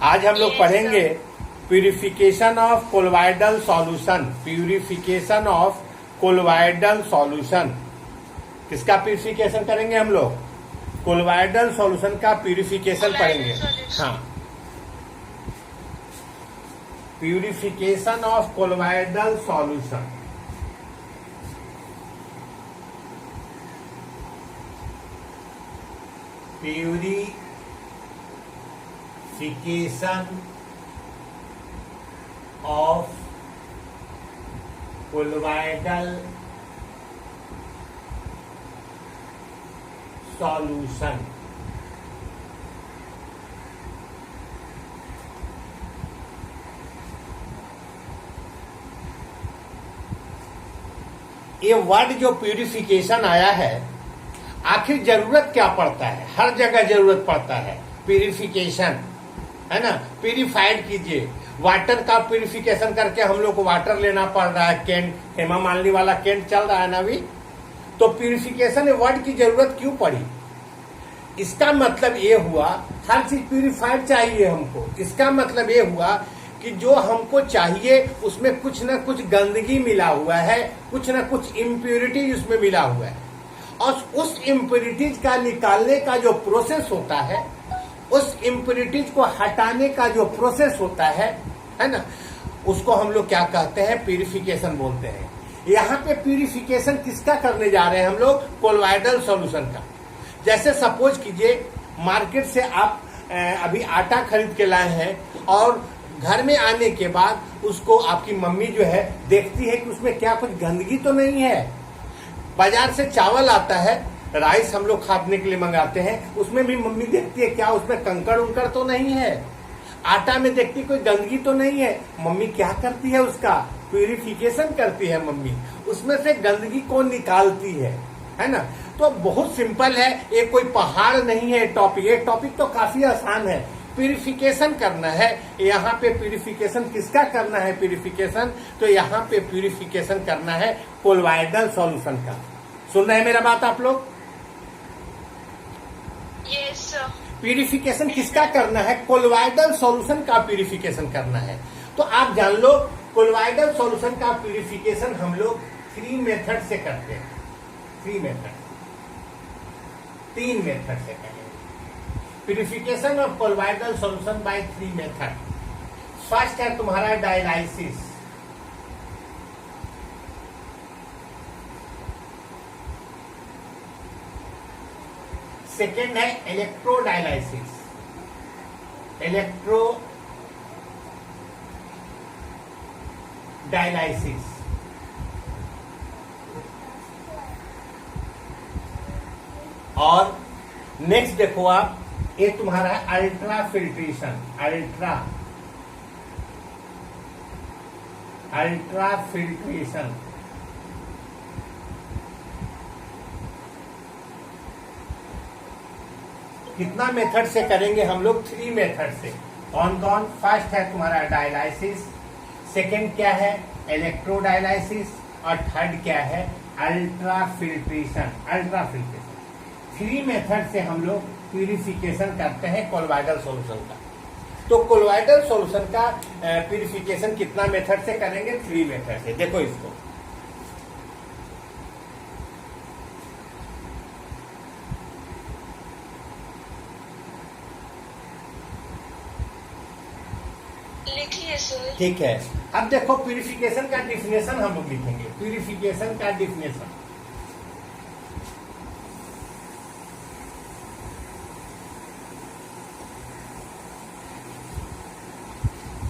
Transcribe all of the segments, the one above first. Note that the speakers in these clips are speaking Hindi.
आज हम लोग Yes, पढ़ेंगे sir. Purification of colloidal solution. Purification of colloidal solution, किसका प्यूरिफिकेशन करेंगे हम लोग? कोलोइडल सॉल्यूशन का प्यूरिफिकेशन Colloidal पढ़ेंगे। solution. हाँ, purification of colloidal solution. Purification of colloidal solution. ये वर्ड जो प्यूरिफिकेशन आया है, आखिर जरूरत क्या पड़ता है? हर जगह जरूरत पड़ता है प्यूरिफिकेशन, है ना। प्यूरिफाइड कीजिए, वाटर का प्यूरिफिकेशन करके हम लोग को वाटर लेना पड़ रहा है। कैंट, हेमा मालिनी वाला कैंट चल रहा है ना अभी। तो प्यूरिफिकेशन वर्ड की जरूरत क्यों पड़ी? इसका मतलब ये हुआ हर चीज प्यूरिफाइड चाहिए हमको। इसका मतलब ये हुआ कि जो हमको चाहिए उसमें कुछ न कुछ गंदगी मिला हुआ है, कुछ न कुछ इम्प्योरिटी उसमें मिला हुआ है, और उस इम्प्योरिटीज का निकालने का जो प्रोसेस होता है, उस इम्प्योरिटीज को हटाने का जो प्रोसेस होता है ना, उसको हम लोग क्या कहते हैं? प्यूरिफिकेशन बोलते हैं। यहाँ पे प्यूरिफिकेशन किसका करने जा रहे हैं हम लोग? कोलोइडल सॉल्यूशन का। जैसे सपोज कीजिए मार्केट से आप अभी आटा खरीद के लाए हैं, और घर में आने के बाद उसको आपकी मम्मी जो है देखती है कि उसमें क्या कुछ गंदगी तो नहीं है। बाजार से चावल आता है, राइस हम लोग खाने के लिए मंगाते हैं, उसमें भी मम्मी देखती है क्या उसमें कंकड़ उंकड़ तो नहीं है। आटा में देखती कोई गंदगी तो नहीं है। मम्मी क्या करती है? उसका प्यूरिफिकेशन करती है मम्मी, उसमें से गंदगी को निकालती है ना। तो बहुत सिंपल है, ये कोई पहाड़ नहीं है टॉपिक। ये टॉपिक तो काफी आसान है। प्यूरिफिकेशन करना है। यहाँ पे प्यूरिफिकेशन किसका करना है? प्यूरिफिकेशन तो यहाँ पे प्यूरिफिकेशन करना है कोलोइडल सॉल्यूशन का। सुन रहे हैं मेरा बात आप लोग? Yes, sir. प्यूरिफिकेशन किसका करना है? कोलोइडल सॉल्यूशन का प्यूरिफिकेशन करना है। तो आप जान लो, कोलोइडल सॉल्यूशन का प्यूरिफिकेशन हम लोग 3 मेथड से करते हैं। 3 मेथड, 3 मेथड से करेंगे। Purification of colloidal solution bye 3 method. First है तुम्हारा डायलाइसिस। सेकेंड है इलेक्ट्रोडायलाइसिस। डायलाइसिस। और नेक्स्ट देखो आप, ये तुम्हारा अल्ट्रा फिल्ट्रेशन। Ultra filtration. कितना मेथड से करेंगे हम लोग? 3 मेथड से। कौन कौन? फर्स्ट है तुम्हारा डायलाइसिस, सेकेंड क्या है? इलेक्ट्रोडायलाइसिस, और थर्ड क्या है? Ultra filtration. 3 मेथड से हम लोग प्यूरिफिकेशन करते हैं कोलोइडल सॉल्यूशन का। तो कोलोइडल सॉल्यूशन का प्यूरिफिकेशन कितना मेथड से करेंगे? 3 मेथड से। देखो इसको, लिखिए सर। ठीक है। अब देखो प्यूरिफिकेशन का डिफिनेशन हम लोग लिखेंगे। प्यूरिफिकेशन का डिफिनेशन,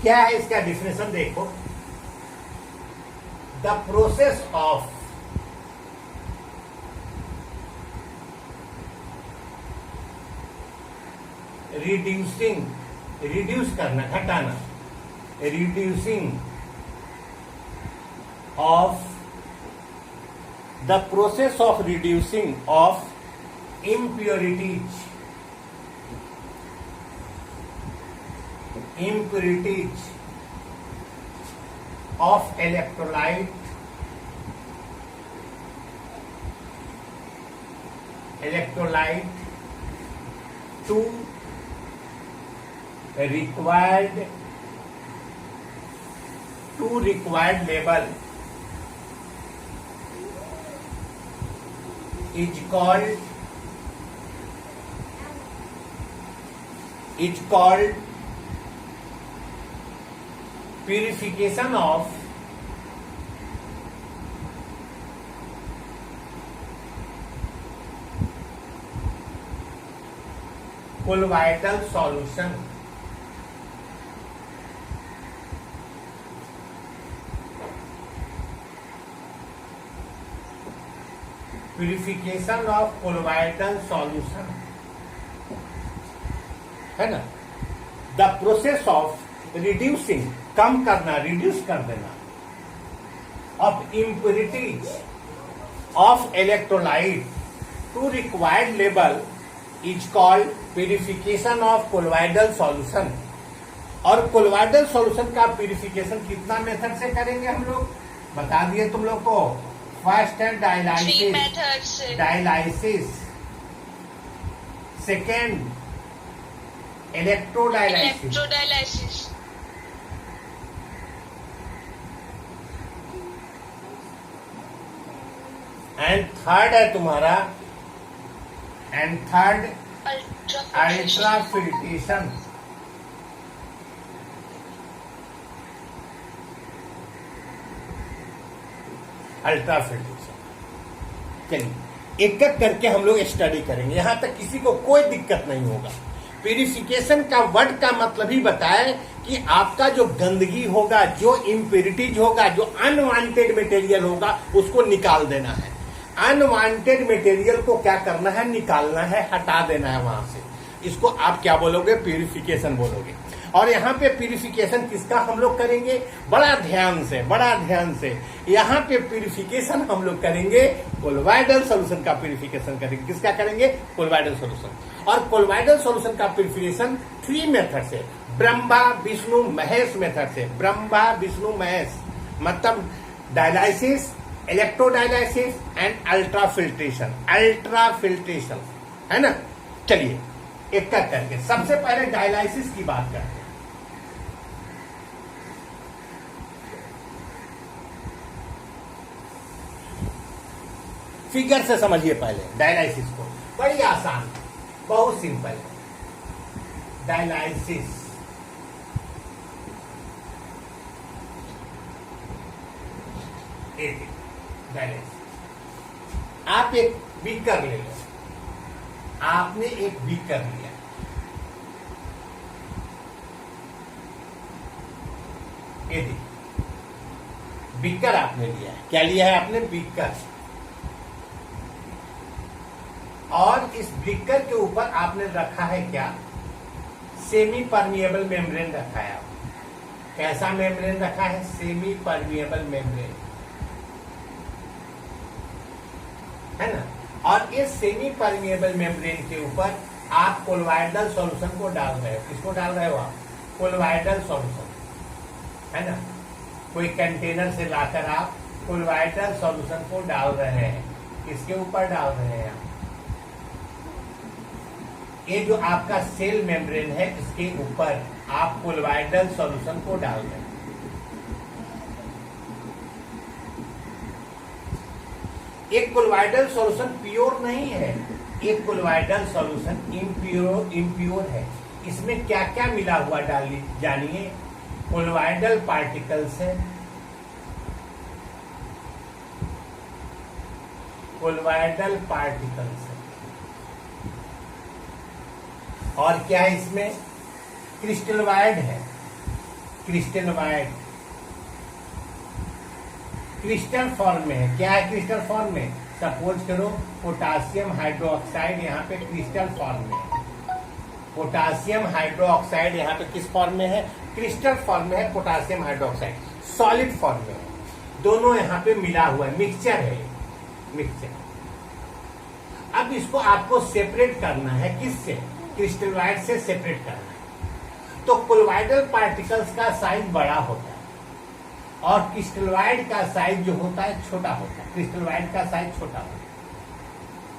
क्या है इसका डिफिनेशन? देखो, the process of reducing, reduce करना, घटाना, reducing of the process of reducing of impurities of electrolyte to required to required level is called purification of colloidal solution. Purification of colloidal solution है ना. द प्रोसेस ऑफ रिड्यूसिंग, कम करना, रिड्यूस कर देना, of impurities of electrolyte to required level is called purification of colloidal solution. और कोलोइडल सॉल्यूशन का प्यूरिफिकेशन कितना मेथड से करेंगे हम लोग, बता दिए तुम लोग को. फर्स्ट है डायलाइसिस, सेकेंड इलेक्ट्रोडायलाइसिस, एंड थर्ड है तुम्हारा अल्ट्राफिल्ट्रेशन. चलिए एक एक करके हम लोग स्टडी करेंगे, यहां तक किसी को कोई दिक्कत नहीं होगा. प्यूरिफिकेशन का वर्ड का मतलब ही बताए कि आपका जो गंदगी होगा, जो इम्प्योरिटीज होगा, जो अनवांटेड मटेरियल होगा, उसको निकाल देना है. अनवांटेड मटेरियल को क्या करना है, निकालना है, हटा देना है वहां से. इसको आप क्या बोलोगे, प्यूरिफिकेशन बोलोगे. और यहाँ पे प्यूरिफिकेशन किसका हम लोग करेंगे, बड़ा ध्यान से यहाँ पे प्यूरिफिकेशन हम लोग करेंगे, कोलोइडल सॉल्यूशन का प्यूरिफिकेशन करेंगे. किसका करेंगे, कोलोइडल सॉल्यूशन. और कोलोइडल सॉल्यूशन का प्यूरिफिकेशन 3 मेथड से, ब्रह्मा विष्णु महेश मेथड से. ब्रह्मा विष्णु महेश मतलब डायलाइसिस, इलेक्ट्रोडायलाइसिस एंड अल्ट्राफिल्ट्रेशन है ना. चलिए एक करके सबसे पहले डायलाइसिस की बात करते हैं. फिगर से समझिए पहले डायलाइसिस को, बड़ी आसान, बहुत सिंपल. डायलाइसिस आप एक बीकर ले लो. आपने एक बीकर लिया, ये देखिए बीकर आपने लिया है. क्या लिया है आपने, बीकर. और इस बीकर के ऊपर आपने रखा है क्या, सेमी परमिएबल मेम्ब्रेन रखा है. कैसा मेम्ब्रेन रखा है, सेमी परमिएबल मेम्ब्रेन है ना. और इस सेमी परमिएबल मेम्ब्रेन के ऊपर आप कोलोइडल सॉल्यूशन को डाल रहे हो. किसको डाल रहे हो आप, कोलोइडल सॉल्यूशन है ना. कोई कंटेनर से लाकर आप कोलोइडल सॉल्यूशन को डाल रहे हैं. इसके ऊपर डाल रहे हैं आप. ये जो आपका सेल मेम्ब्रेन है, इसके ऊपर आप कोलोइडल सॉल्यूशन को डाल रहे हैं. एक कोलोइडल सॉल्यूशन प्योर नहीं है, एक कोलोइडल सॉल्यूशन इम्प्योर है. इसमें क्या क्या मिला हुआ जानिए. कोलोइडल पार्टिकल्स है, कोलोइडल पार्टिकल्स है. और क्या है इसमें, क्रिस्टलवाइड है. क्रिस्टलवाइड क्रिस्टल फॉर्म में है. क्या है क्रिस्टल फॉर्म में, सपोज करो पोटासियम हाइड्रोक्साइड यहाँ पे क्रिस्टल फॉर्म में है. पोटासियम हाइड्रोक्साइड यहाँ पे किस फॉर्म में है, क्रिस्टल फॉर्म में है. पोटासियम हाइड्रोक्साइड सॉलिड फॉर्म में है. दोनों यहाँ पे मिला हुआ है, मिक्सचर है, मिक्सचर. अब इसको आपको सेपरेट करना है, किससे, क्रिस्टलवाइड से सेपरेट करना है. तो कोलोइडल पार्टिकल्स का साइज बड़ा होता है और क्रिस्टलवाइड का साइज जो होता है छोटा होता है. क्रिस्टलवाइड का साइज छोटा होता है.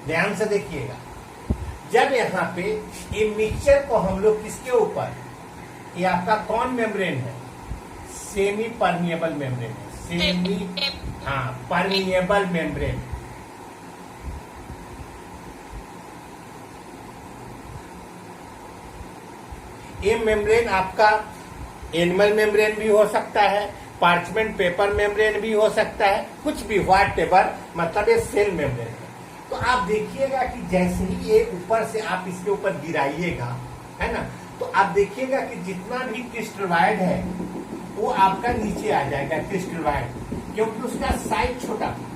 ध्यान से देखिएगा. जब यहाँ पे ये मिक्सचर को हम लोग किसके ऊपर, ये आपका कौन मेम्ब्रेन है? सेमी परमिएबल मेम्ब्रेन है। Permeable membrane. ये मेम्ब्रेन आपका एनिमल मेम्ब्रेन भी हो सकता है, पार्चमेंट पेपर मेम्ब्रेन भी हो सकता है, कुछ भी व्हाट एवर, मतलब ये सेल मेम्ब्रेन है। तो आप देखिएगा कि जैसे ही ये ऊपर से आप इसके ऊपर गिराइएगा, है ना, तो आप देखिएगा कि जितना भी क्रिस्टलॉइड है वो आपका नीचे आ जाएगा क्रिस्टलॉइड, क्योंकि उसका साइज छोटा था।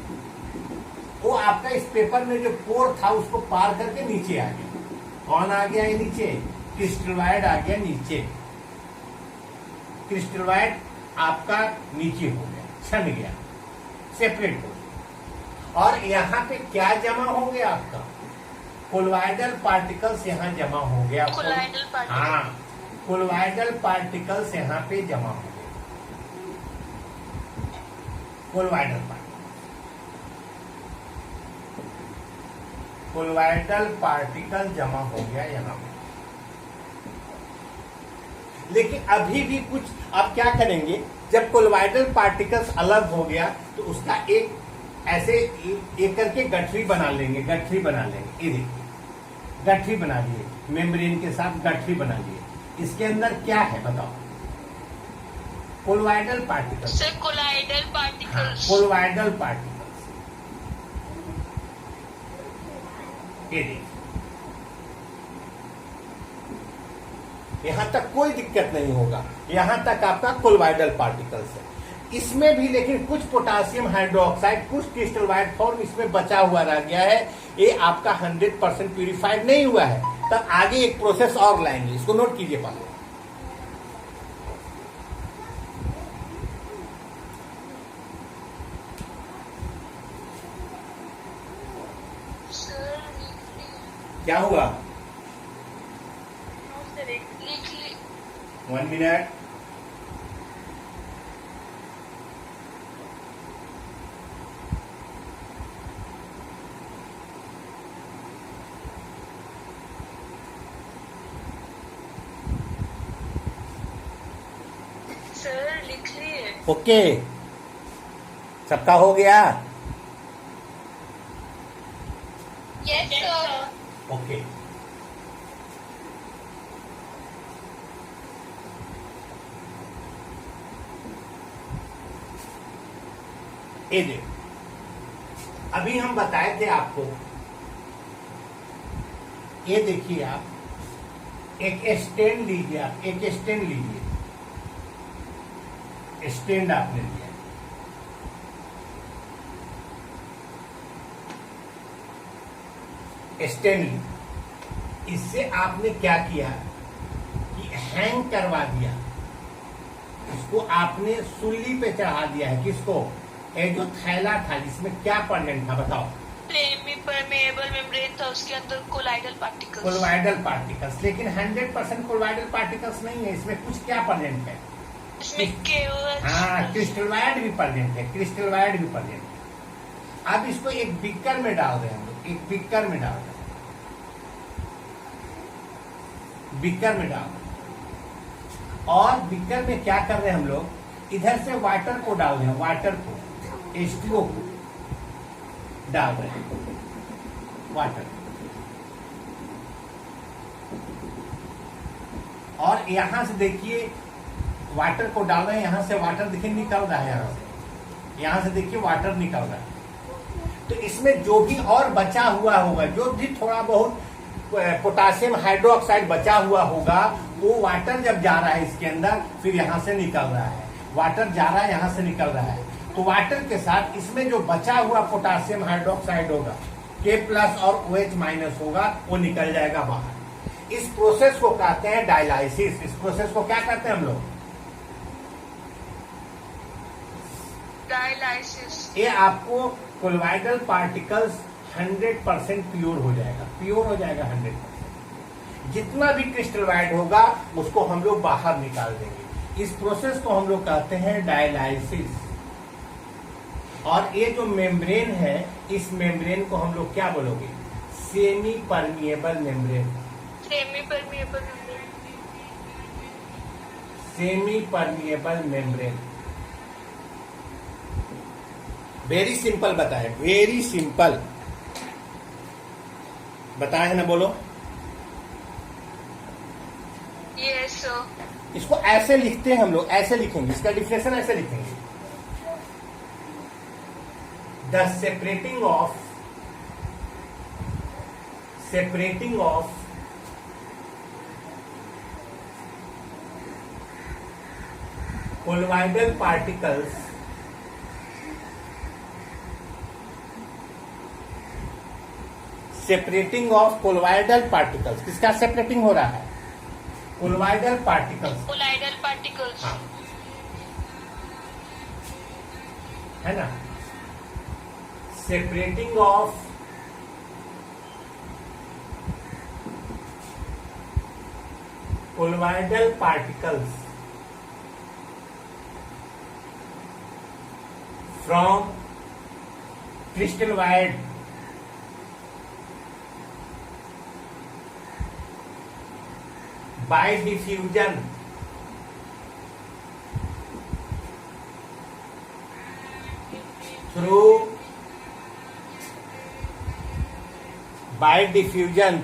वो आपका इस पेपर में जो पोर था उसको पार करके नीचे आ गया। कौन आ गया? ये नीचे क्रिस्टलॉइड आ गया नीचे। क्रिस्टलॉइड आपका नीचे हो गया, छन गया, सेपरेट हो गया। और यहाँ पे क्या जमा हो गया? आपका कोलॉइडल पार्टिकल्स यहाँ जमा हो गया। Colloidal particle. हाँ, कोलॉइडल पार्टिकल्स यहाँ पे जमा हो गए। कोलॉइडल पार्टिकल जमा हो गया यहाँ पे। लेकिन अभी भी कुछ, अब क्या करेंगे, जब कोलॉइडल पार्टिकल्स अलग हो गया तो उसका एक ऐसे एक करके गठरी बना लेंगे। ये देखिए, गठरी बना लिए, मेम्ब्रेन के साथ गठरी बना लिए। इसके अंदर क्या है बताओ? Colloidal particles. Sir colloidal particles. Colloidal particles. ये देखिए, यहां तक कोई दिक्कत नहीं होगा। यहां तक आपका कोलॉइडल पार्टिकल्स है। इसमें भी लेकिन कुछ पोटासियम हाइड्रोक्साइड, कुछ क्रिस्टलॉइड फॉर्म इसमें बचा हुआ रह गया है। ये आपका 100% प्यूरिफाइड नहीं हुआ है। तब आगे एक प्रोसेस और लाएंगे, इसको नोट कीजिए पहले। सर क्या हुआ? लिख ली। 1 मिनट। सर लिख लिए। ओके, सबका हो गया? Yes sir. ओके, ये देखो, अभी हम बताए थे आपको, ये देखिए, आप एक स्टैंड लीजिए, आप एक स्टैंड लीजिए, स्टैंड आपने लिया, स्टैंड, इससे आपने क्या किया कि हैंग करवा दिया, इसको आपने सूली पे चढ़ा दिया है। किसको? ये जो थैला था जिसमें क्या परमेंट था बताओ? सेमी परमेएबल मेम्ब्रेन था, उसके अंदर कोलॉइडल पार्टिकल्स। कोलॉइडल पार्टिकल्स, लेकिन 100% कोलॉइडल पार्टिकल्स नहीं है। इसमें कुछ क्या प्रेजेंट है? इसमें KOH। हाँ, क्रिस्टलॉइड भी प्रेजेंट है, क्रिस्टलॉइड भी प्रेजेंट है। अब इसको एक बिकर में डाल रहे हैं हम लोग, एक बिकर में डाल रहे हैं, बिकर में डाल रहे हैं। और बिकर में क्या कर रहे हैं हम लोग? इधर से वाटर को डाल रहे हैं, वाटर को, H2O को डाल रहे हैं, वाटर। और यहां से देखिए वाटर को डाल रहे हैं, यहां से वाटर देखिए निकल रहा है, यहां से देखिए वाटर निकल रहा है। तो इसमें जो भी और बचा हुआ होगा, जो भी थोड़ा बहुत पोटासियम हाइड्रोक्साइड बचा हुआ होगा, वो वाटर जब जा रहा है इसके अंदर, फिर यहां से निकल रहा है, वाटर जा रहा है, यहां से निकल रहा है। तो वाटर के साथ इसमें जो बचा हुआ पोटासियम हाइड्रोक्साइड होगा, K+ और OH- होगा, वो निकल जाएगा बाहर। इस प्रोसेस को कहते हैं डायलाइसिस। इस प्रोसेस को क्या कहते हैं हम लोग? डायलाइसिस। ये आपको कोलॉइडल पार्टिकल्स 100% प्योर हो जाएगा, प्योर हो जाएगा 100%। जितना भी क्रिस्टलॉइड होगा उसको हम लोग बाहर निकाल देंगे। इस प्रोसेस को हम लोग कहते हैं डायलाइसिस। और ये जो मेम्ब्रेन है, इस मेम्ब्रेन को हम लोग क्या बोलोगे? Semi permeable membrane. Semi permeable membrane. Semi permeable membrane. Very simple बताए, वेरी सिंपल बताए है ना, बोलो। Yes, sir. इसको ऐसे लिखते हैं हम लोग, ऐसे लिखेंगे, इसका डिफिनेशन ऐसे लिखेंगे। The separating of colloidal particles separating of colloidal particles, किसका सेपरेटिंग हो रहा है? colloidal particles, Colloidal particles. हाँ, है ना, separating of colloidal particles from crystal wide by diffusion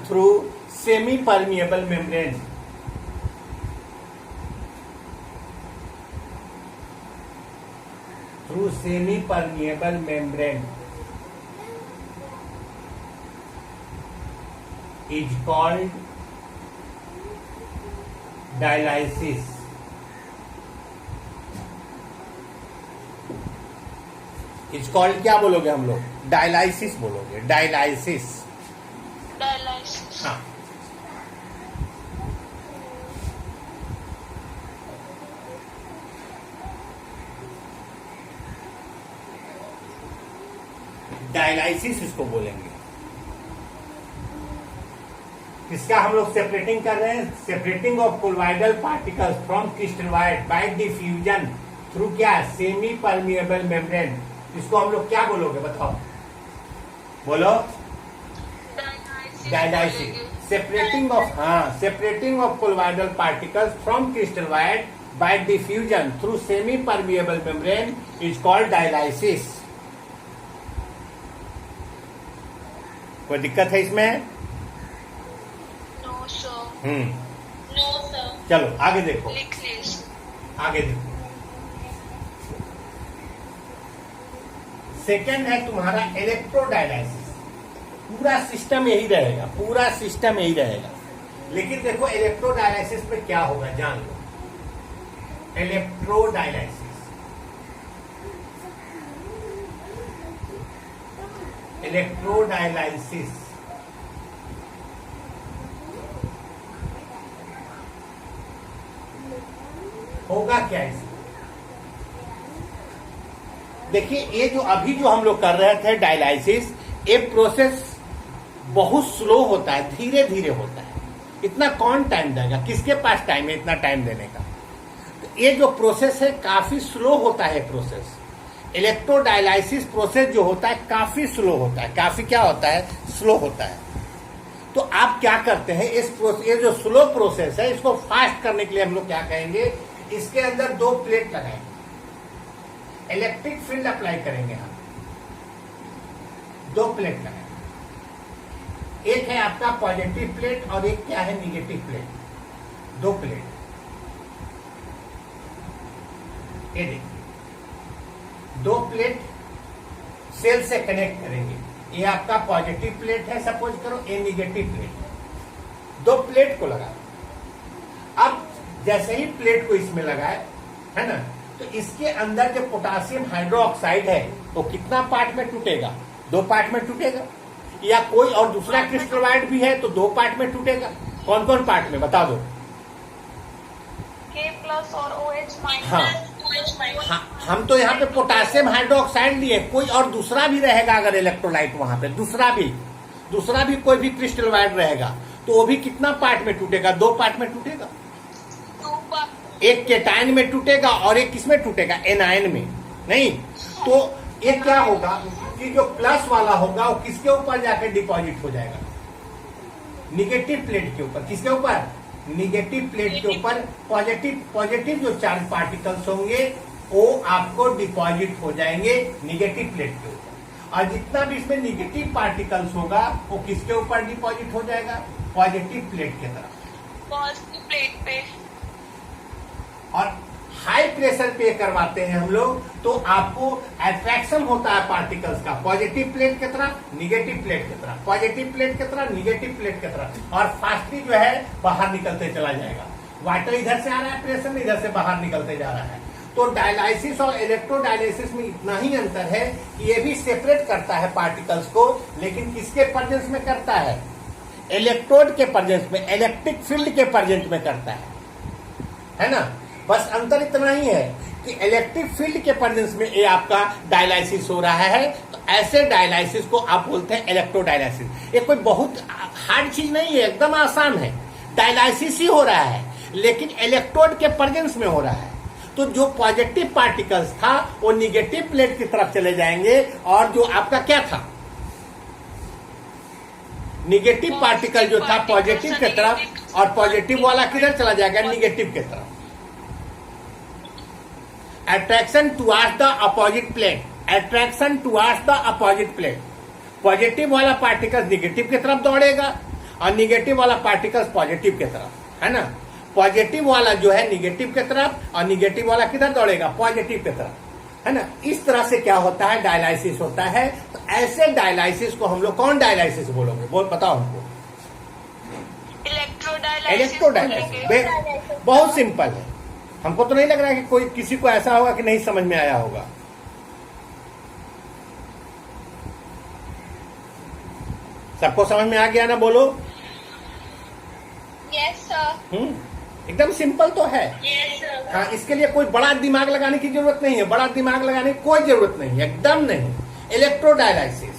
through semi permeable membrane, through semi permeable membrane is called dialysis। Is called क्या बोलोगे हम लोग? डायलाइसिस बोलोगे, डायलाइसिस। Dialysis. हाँ, डायलाइसिस इसको बोलेंगे। किसका हम लोग सेपरेटिंग कर रहे हैं? Separating of colloidal particles from crystalloid by diffusion through क्या? Semi permeable membrane. इसको हम लोग क्या बोलोगे बताओ, बोलो। डायलाइसिस। सेपरेटिंग ऑफ, हाँ, separating of colloidal particles from crystalloid by diffusion through semi permeable membrane is called dialysis. कोई दिक्कत है इसमें? No, sir. No, sir. चलो आगे देखो, लिख लीजिए। आगे देखो। सेकेंड है तुम्हारा इलेक्ट्रोडायलाइसिस। पूरा सिस्टम यही रहेगा, पूरा सिस्टम यही रहेगा, लेकिन देखो इलेक्ट्रोडायलाइसिस में क्या होगा जान लो। इलेक्ट्रोडायलाइसिस, इलेक्ट्रोडायलाइसिस होगा क्या इसमें? देखिए, ये जो अभी जो हम लोग कर रहे थे डायलाइसिस, ये प्रोसेस बहुत स्लो होता है, धीरे धीरे होता है। इतना कौन टाइम देगा? किसके पास टाइम है इतना टाइम देने का? तो ये जो प्रोसेस है काफी स्लो होता है प्रोसेस। इलेक्ट्रोडायलाइसिस प्रोसेस जो होता है काफी स्लो होता है, काफी क्या होता है? स्लो होता है। तो आप क्या करते हैं, ये जो स्लो प्रोसेस है इसको फास्ट करने के लिए हम लोग क्या कहेंगे, इसके अंदर 2 प्लेट लगाएंगे, इलेक्ट्रिक फील्ड अप्लाई करेंगे हम। 2 प्लेट लगाएंगे, एक है आपका पॉजिटिव प्लेट और एक क्या है? Negative plate. 2 प्लेट, ये देखिए 2 प्लेट सेल से कनेक्ट करेंगे। ये आपका पॉजिटिव प्लेट है सपोज करो, ये निगेटिव प्लेट। 2 प्लेट को लगा, अब जैसे ही प्लेट को इसमें लगाए, है ना, तो इसके अंदर जो पोटासियम हाइड्रोक्साइड है वो कितना पार्ट में टूटेगा? 2 पार्ट में टूटेगा। या कोई और दूसरा क्रिस्टलॉइड भी है तो 2 पार्ट में टूटेगा। कौन कौन पार्ट में बता दो? K+ और OH-। हाँ, हाँ, हम तो यहाँ पे पोटासियम हाइड्रोक्साइड लिए, कोई और दूसरा भी रहेगा अगर इलेक्ट्रोलाइट वहां पे दूसरा भी कोई भी क्रिस्टलॉइड रहेगा तो वो भी कितना पार्ट में टूटेगा? 2 पार्ट में टूटेगा। 2 पार्ट। एक केटायन में टूटेगा और एक किसमें टूटेगा? एनायन में। नहीं तो ये क्या होगा कि जो प्लस वाला होगा वो किसके ऊपर जाकर डिपॉजिट हो जाएगा? निगेटिव प्लेट के ऊपर। किसके ऊपर? निगेटिव प्लेट के ऊपर पॉजिटिव जो चार्ज पार्टिकल्स होंगे वो आपको डिपॉजिट हो जाएंगे निगेटिव प्लेट के ऊपर, और जितना भी इसमें निगेटिव पार्टिकल्स होगा वो किसके ऊपर डिपॉजिट हो जाएगा? पॉजिटिव प्लेट की तरफ। पॉजिटिव प्लेट पे। और हाई प्रेशर पे करवाते हैं हम लोग तो आपको अट्रैक्शन होता है पार्टिकल्स का पॉजिटिव प्लेट की तरफ निगेटिव प्लेट की तरफ, पॉजिटिव प्लेट की तरफ निगेटिव प्लेट की तरफ, और फास्टली जो है बाहर निकलते चला जाएगा। वाटर इधर से आ रहा है, प्रेशर में इधर से बाहर निकलते जा रहा है। तो डायलाइसिस और इलेक्ट्रोडायलाइसिस में इतना ही अंतर है कि ये भी सेपरेट करता है पार्टिकल्स को, लेकिन किसके प्रेजेंस में करता है? इलेक्ट्रोड के प्रेजेंस में, इलेक्ट्रिक फील्ड के प्रेजेंस में करता है ना। बस अंतर इतना ही है कि इलेक्ट्रिक फील्ड के प्रेजेंस में ये आपका डायलाइसिस हो रहा है, तो ऐसे डायलाइसिस को आप बोलते हैं इलेक्ट्रोडायलाइसिस। ये कोई बहुत हार्ड चीज नहीं है, एकदम आसान है। डायलाइसिस ही हो रहा है लेकिन इलेक्ट्रोड के प्रेजेंस में हो रहा है। तो जो पॉजिटिव पार्टिकल्स था वो निगेटिव प्लेट की तरफ चले जाएंगे, और जो आपका क्या था निगेटिव पार्टिकल जो था पॉजिटिव की तरफ, और पॉजिटिव वाला किधर चला जाएगा? निगेटिव की तरफ। Attraction towards the opposite plate, attraction towards the opposite plate. Positive वाला पार्टिकल निगेटिव की तरफ दौड़ेगा और निगेटिव वाला पार्टिकल पॉजिटिव की तरफ, है ना। पॉजिटिव वाला जो है निगेटिव की तरफ और निगेटिव वाला किधर दौड़ेगा? पॉजिटिव की तरफ, है ना। इस तरह से क्या होता है? डायलाइसिस होता है। तो ऐसे डायलाइसिस को हम लोग कौन डायलाइसिस बोलोगे? बोल बताओ हमको। इलेक्ट्रोडायलाइसिस बहुत सिंपल है। हमको तो नहीं लग रहा है कि कोई किसी को ऐसा होगा कि नहीं समझ में आया होगा। सबको समझ में आ गया ना? बोलो। Yes sir. एकदम सिंपल तो है। Yes sir. हाँ, इसके लिए कोई बड़ा दिमाग लगाने की जरूरत नहीं है, बड़ा दिमाग लगाने की कोई जरूरत नहीं है, एकदम नहीं। इलेक्ट्रोडायलाइसिस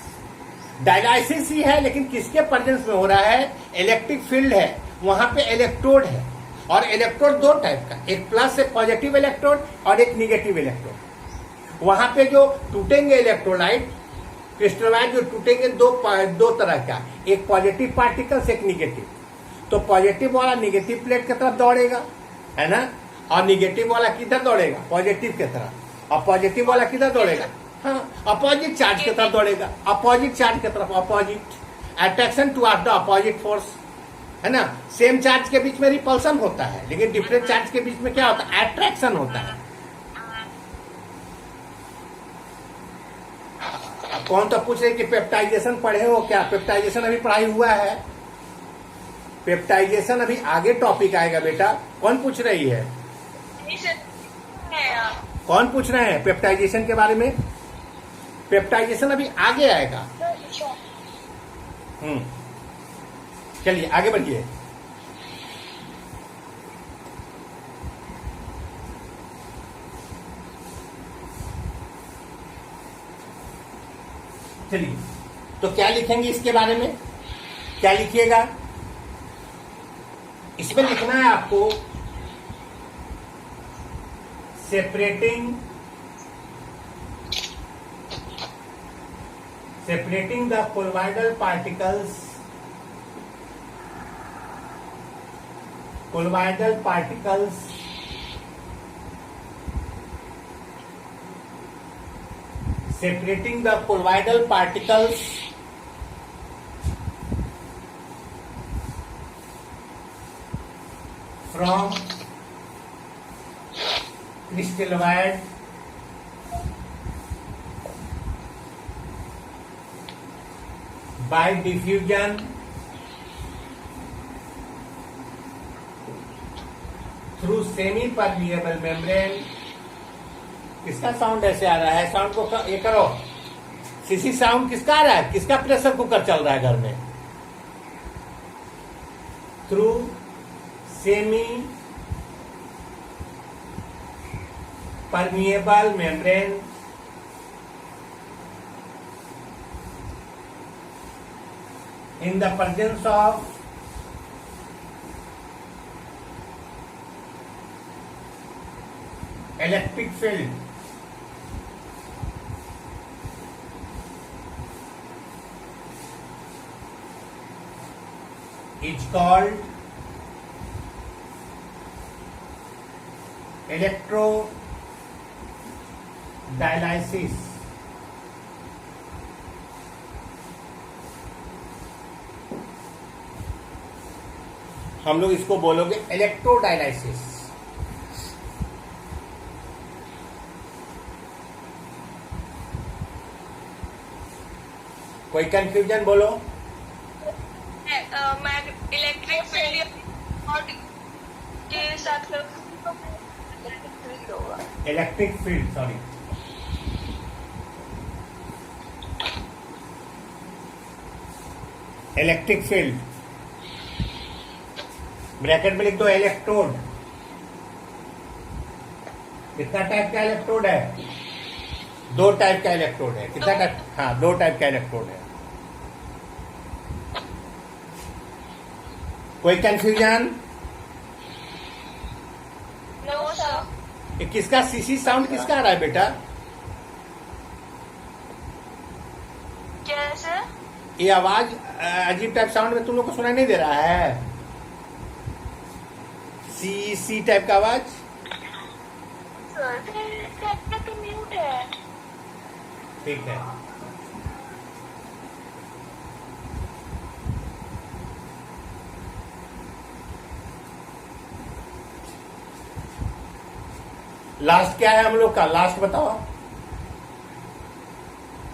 डायलाइसिस ही है, लेकिन किसके प्रेजेंस में हो रहा है? इलेक्ट्रिक फील्ड है, वहां पे इलेक्ट्रोड है, और इलेक्ट्रोड दो टाइप का, एक प्लस से पॉजिटिव इलेक्ट्रोड और एक निगेटिव इलेक्ट्रोड। वहां पे जो टूटेंगे इलेक्ट्रोलाइट क्रिस्टलाइट जो टूटेंगे दो तरह का, एक पॉजिटिव पार्टिकल्स एक निगेटिव। तो पॉजिटिव वाला निगेटिव प्लेट की तरफ दौड़ेगा, है ना, और निगेटिव वाला किधर दौड़ेगा? पॉजिटिव की तरफ। और पॉजिटिव वाला किधर दौड़ेगा? हाँ, अपोजिट चार्ज की तरफ दौड़ेगा, अपोजिट चार्ज की तरफ, opposite attraction towards the opposite force, है ना। सेम चार्ज के बीच में रिपल्सन होता है, लेकिन डिफरेंट चार्ज के बीच में क्या होता है? अट्रैक्शन होता है। कौन तो पूछ रहे कि पेप्टाइजेशन पढ़े हो क्या? पेप्टाइजेशन अभी पढ़ाई हुआ है? पेप्टाइजेशन अभी आगे टॉपिक आएगा बेटा। कौन पूछ रही है? कौन पूछ रहे हैं पेप्टाइजेशन के बारे में? पेप्टाइजेशन अभी आगे आएगा। चलिए आगे बढ़िए। चलिए, तो क्या लिखेंगे इसके बारे में? क्या लिखिएगा? इसमें लिखना है आपको separating the colloidal particles separating the colloidal particles from crystalloid by diffusion through semi permeable membrane। किसका साउंड ऐसे आ रहा है? साउंड को ये करो। सीसी साउंड किसका आ रहा है? किसका प्रेशर कुकर चल रहा है घर में? Through semi permeable membrane in the presence of electric field is called इलेक्ट्रोडायलाइसिस, हम लोग इसको बोलोगे इलेक्ट्रोडायलाइसिस। कोई कंफ्यूजन बोलो। इलेक्ट्रिक फील्ड और के साथ होगा। Electric field, sorry, electric field, bracket में लिख दो इलेक्ट्रोड। कितना टाइप का इलेक्ट्रोड है? 2 टाइप का इलेक्ट्रोड है। कितना टाइप? हाँ, 2 टाइप का इलेक्ट्रोड है। कोई कंफ्यूजन? No sir. ये किसका सीसी साउंड किसका आ रहा है बेटा? क्या सर? ये आवाज अजीब टाइप साउंड में तुम लोग को सुनाई नहीं दे रहा है? सी टाइप का आवाज? सर तो म्यूट है। ठीक है। लास्ट क्या है हम लोग का? लास्ट बताओ।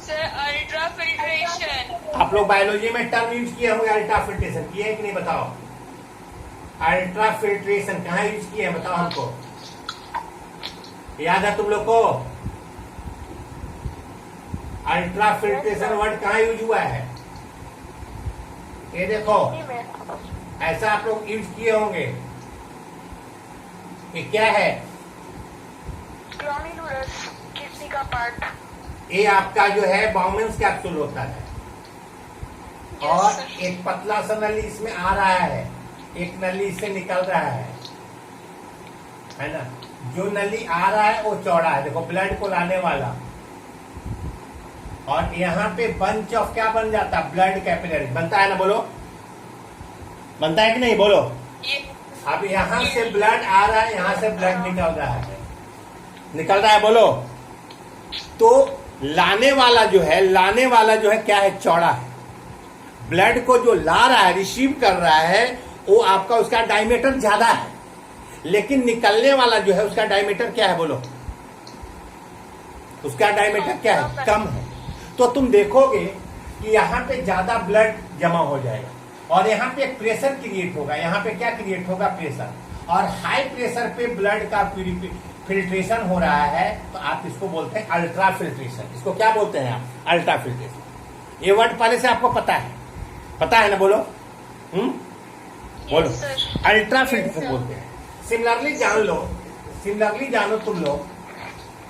Sir ultra filtration. आप लोग बायोलॉजी में टर्म यूज किए होंगे, अल्ट्रा फिल्ट्रेशन किए है कि नहीं? बताओ। अल्ट्रा फिल्ट्रेशन कहाँ यूज किए हैं? बताओ हमको। याद है तुम लोग को? अल्ट्रा फिल्ट्रेशन वर्ड कहाँ यूज हुआ है? ये देखो, ऐसा आप लोग यूज किए होंगे। ये क्या है? ग्लोमेरुलस किडनी का पार्ट। ये आपका जो है बाउमेंस कैप्सूल होता है। और एक पतला सा नली इसमें आ रहा है, एक नली इससे निकल रहा है ना? जो नली आ रहा है वो चौड़ा है, देखो, ब्लड को लाने वाला। और यहाँ पे बंच ऑफ क्या बन जाता है? ब्लड कैपिलरी बनता है ना? बोलो, बनता है कि नहीं? बोलो। अब यहाँ से ब्लड आ रहा है, यहाँ से ब्लड निकल रहा है, निकल रहा है, बोलो। तो लाने वाला जो है क्या है? चौड़ा है। ब्लड को जो ला रहा है, रिसीव कर रहा है, वो आपका उसका डायमीटर ज्यादा है। लेकिन निकलने वाला जो है उसका डायमीटर क्या है? बोलो, उसका डायमीटर क्या है? कम है। तो तुम देखोगे कि यहाँ पे ज्यादा ब्लड जमा हो जाएगा और यहाँ पे एक प्रेशर क्रिएट होगा। यहाँ पे क्या क्रिएट होगा? प्रेशर। और हाई प्रेशर पे ब्लड का फिल्ट्रेशन हो रहा है, तो आप इसको बोलते हैं अल्ट्रा फिल्ट्रेशन। इसको क्या बोलते हैं आप? Ultra filtration. ये वर्ड पहले से आपको पता है ना? बोलो। बोलो। अल्ट्रा फिल्ट्रेशन बोलते हैं। सिमिलरली जानो तुम लोग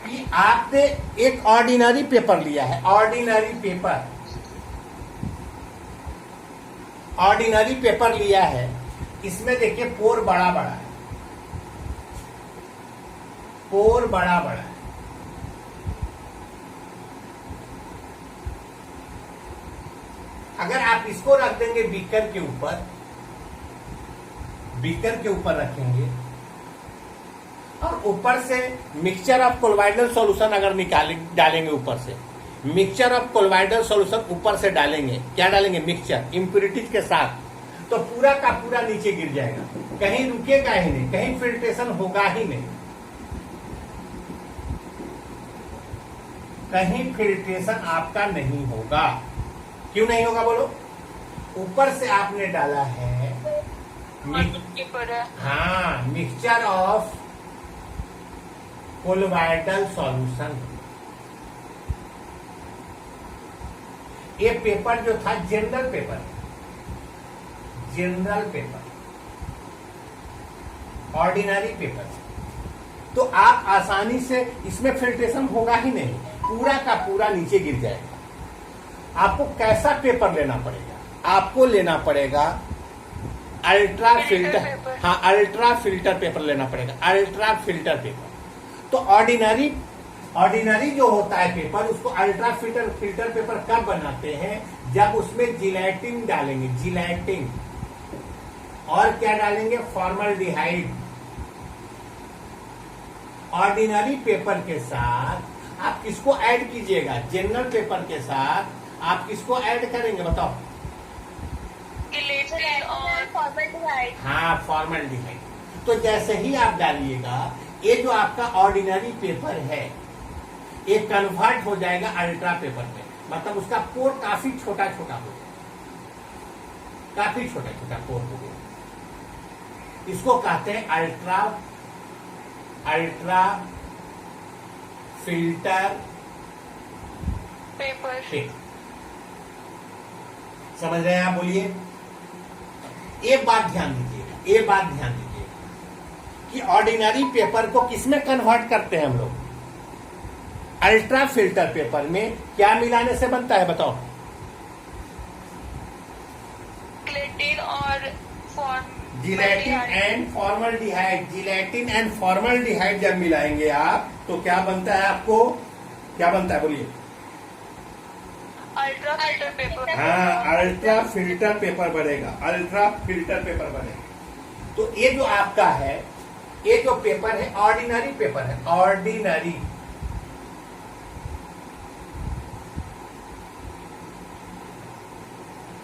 कि आपने एक ऑर्डिनरी पेपर लिया है। ऑर्डिनरी पेपर लिया है। इसमें देखिए पोर बड़ा है, पोर बड़ा है। अगर आप इसको रख देंगे बीकर के ऊपर रखेंगे और ऊपर से मिक्सचर ऑफ कोलोइडल सॉल्यूशन अगर डालेंगे, ऊपर से मिक्सचर ऑफ कोलोइडल सॉल्यूशन ऊपर से डालेंगे, क्या डालेंगे? मिक्सचर इम्प्योरिटीज के साथ, तो पूरा का पूरा नीचे गिर जाएगा, कहीं रुकेगा ही नहीं, कहीं फिल्ट्रेशन होगा ही नहीं, कहीं फिल्ट्रेशन आपका नहीं होगा। क्यों नहीं होगा? बोलो। ऊपर से आपने डाला है मिक्सचर ऑफ कोलोइडल सॉल्यूशन। ये पेपर जो था जनरल पेपर, ऑर्डिनरी पेपर, तो आप आसानी से इसमें फिल्ट्रेशन होगा ही नहीं, पूरा का पूरा नीचे गिर जाएगा। आपको कैसा पेपर लेना पड़ेगा? आपको लेना पड़ेगा अल्ट्रा फिल्टर। हाँ, अल्ट्रा फिल्टर पेपर लेना पड़ेगा, अल्ट्रा फिल्टर पेपर। तो ऑर्डिनरी जो होता है पेपर, उसको अल्ट्रा फिल्टर पेपर कब बनाते हैं? जब उसमें जिलेटिन डालेंगे, जिलेटिन, और क्या डालेंगे? फॉर्मल्डिहाइड। ऑर्डिनरी पेपर के साथ आप किसको ऐड कीजिएगा? जनरल पेपर के साथ आप किसको ऐड करेंगे बताओ? गिलेटिन और फॉर्मल्डिहाइड। हाँ, फॉर्मल्डिहाइड। तो जैसे ही आप डालिएगा, ये जो आपका ऑर्डिनरी पेपर है ये कन्वर्ट हो जाएगा अल्ट्रा पेपर में, मतलब उसका पोर काफी छोटा छोटा हो जाएगा, काफी छोटा छोटा पोर हो गया। इसको कहते हैं अल्ट्रा फिल्टर पेपर। समझ रहे हैं आप? बोलिए। एक बात ध्यान दीजिएगा कि ऑर्डिनरी पेपर को किसमें कन्वर्ट करते हैं हम लोग? अल्ट्रा फिल्टर पेपर में क्या मिलाने से बनता है बताओ? गिलेटिन और gelatin and formaldehyde. Gelatin and formaldehyde जब मिलाएंगे आप तो क्या बनता है? आपको क्या बनता है? बोलिए। Ultra filter paper. हाँ, अल्ट्रा फिल्टर पेपर बनेगा, अल्ट्रा फिल्टर पेपर बनेगा। तो ये जो आपका है, ये जो पेपर है ऑर्डिनरी पेपर है, ऑर्डिनरी।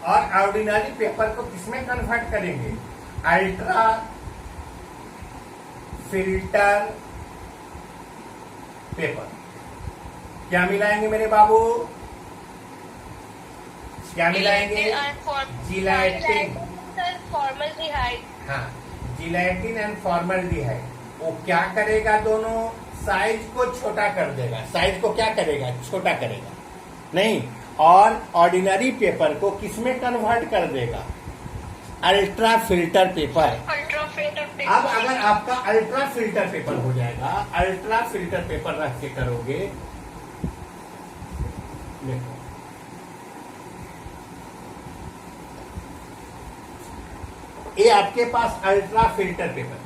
और ऑर्डिनरी पेपर को किसमें कन्वर्ट करेंगे? Ultra filter paper. क्या मिलाएंगे मेरे बाबू? क्या मिलाएंगे? जिलेटिन। फॉर्मल्डिहाइड। हाँ, जिलेटिन एंड फॉर्मल्डिहाइड। वो क्या करेगा? दोनों साइज को छोटा कर देगा। साइज को क्या करेगा? छोटा करेगा नहीं। और ऑर्डिनरी पेपर को किसमें कन्वर्ट कर देगा? Ultra filter paper. Ultra filter paper. अब अगर आपका अल्ट्रा फिल्टर पेपर हो जाएगा, अल्ट्रा फिल्टर पेपर रख के करोगे, देखो ये आपके पास ultra filter paper,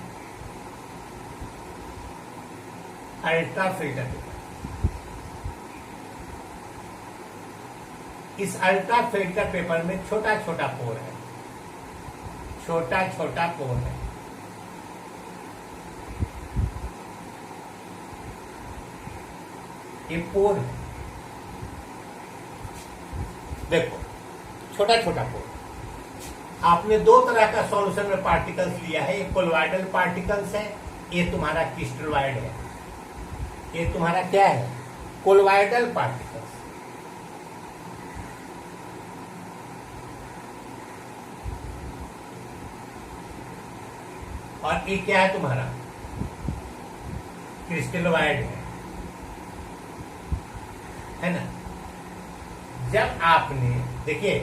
ultra filter paper. इस अल्ट्रा फिल्टर पेपर में छोटा छोटा पोर है, छोटा छोटा पोर है। ये पोर है, देखो छोटा छोटा पोर। आपने दो तरह का सॉल्यूशन में पार्टिकल्स लिया है, एक कोलॉइडल पार्टिकल्स है, ये तुम्हारा क्रिस्टलॉइड है। ये तुम्हारा क्या है? Colloidal particles. और ये क्या है तुम्हारा? क्रिस्टलॉइड है ना? जब आपने देखिए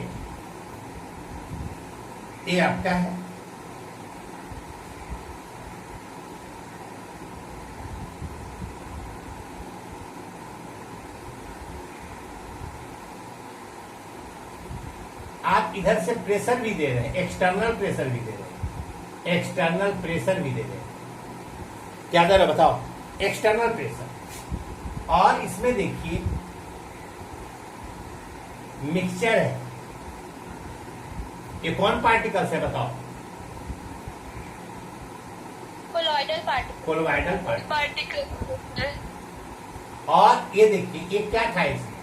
ये आपका है, आप इधर से प्रेशर भी दे रहे हैं, एक्सटर्नल प्रेशर भी दे रहे हैं, एक्सटर्नल प्रेशर भी दे रहे हैं। क्या दे रहे बताओ? External pressure. और इसमें देखिए मिक्सचर है, ये कौन पार्टिकल्स है बताओ? Colloidal particle. Colloidal particle. Particle. और ये देखिए ये क्या था? इसमें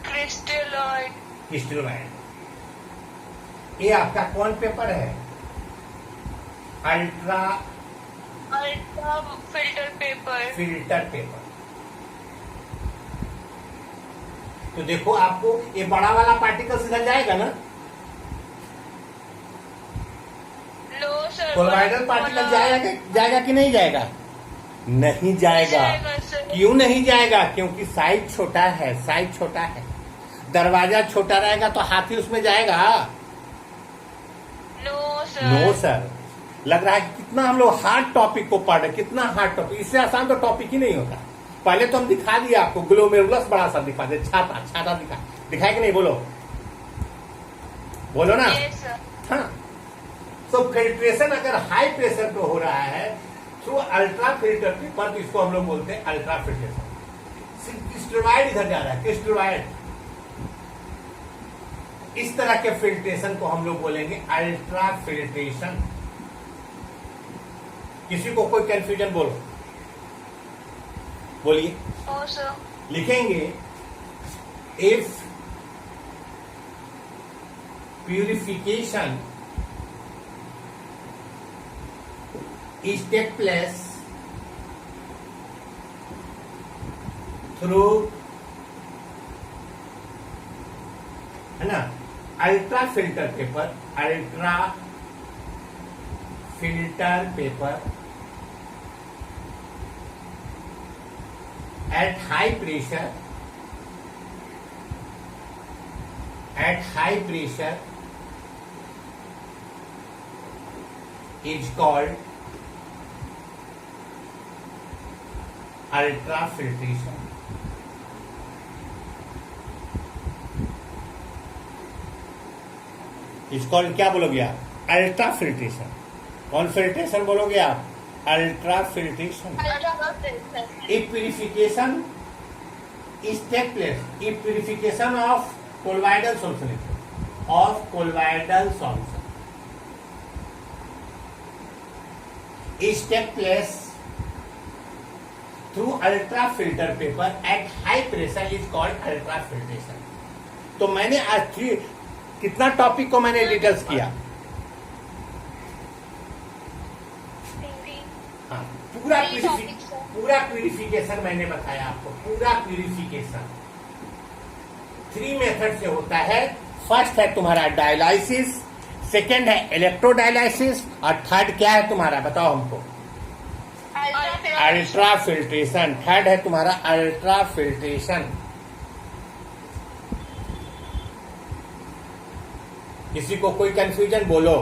क्रिस्टलॉइड। क्रिस्टलॉइड। ये आपका कौन पेपर है? Ultra ultra filter paper. Filter paper. तो देखो आपको ये बड़ा वाला पार्टिकल इधर जाएगा ना? No sir. कोलॉइडल पार्टिकल जाएगा कि नहीं जाएगा? नहीं जाएगा। सर। क्यों नहीं जाएगा? क्योंकि साइज छोटा है, साइज छोटा है। दरवाजा छोटा रहेगा तो हाथी उसमें जाएगा? No sir. No sir. लग रहा है कि कितना हम लोग हार्ड टॉपिक को पढ़ रहे, कितना हार्ड टॉपिक। इससे आसान तो टॉपिक ही नहीं होता। पहले तो हम दिखा दिया आपको, ग्लोमेरुलस बड़ा सा दिखा दे, छाता छाता दिखाया कि नहीं? बोलो बोलो ना। Yes sir. हाँ, तो फिल्ट्रेशन अगर हाई प्रेशर पे हो रहा है थ्रू अल्ट्रा फिल्टर पेपर, तो इसको हम लोग बोलते हैं अल्ट्रा फिल्ट्रेशन। क्रिस्टलॉइड इधर जा रहा है, क्रिस्टलॉइड। इस तरह के फिल्ट्रेशन को हम लोग बोलेंगे अल्ट्रा फिल्ट्रेशन। किसी को कोई कंफ्यूजन बोलो, बोलिए। No sir. लिखेंगे if purification is take place through, है ना, ultra filter paper, ultra filter paper at high pressure, is called ultrafiltration. Is called क्या बोलोगे आप? Ultra filtration. कौन फिल्ट्रेशन बोलोगे आप? Ultra filtration. If purification is take place, if purification of colloidal solution, is take place through ultra filter paper at high pressure is called ultra filtration. तो मैंने आज कितना टॉपिक को मैंने डिटेल्स किया? हाँ, पूरा प्यूरिफिकेशन मैंने बताया आपको, पूरा प्यूरिफिकेशन 3 मेथड से होता है। फर्स्ट है तुम्हारा डायलाइसिस, सेकेंड है इलेक्ट्रोडायलाइसिस, और थर्ड क्या है तुम्हारा, बताओ हमको? Ultra filtration. थर्ड है तुम्हारा अल्ट्रा फिल्ट्रेशन। किसी को कोई कंफ्यूजन बोलो?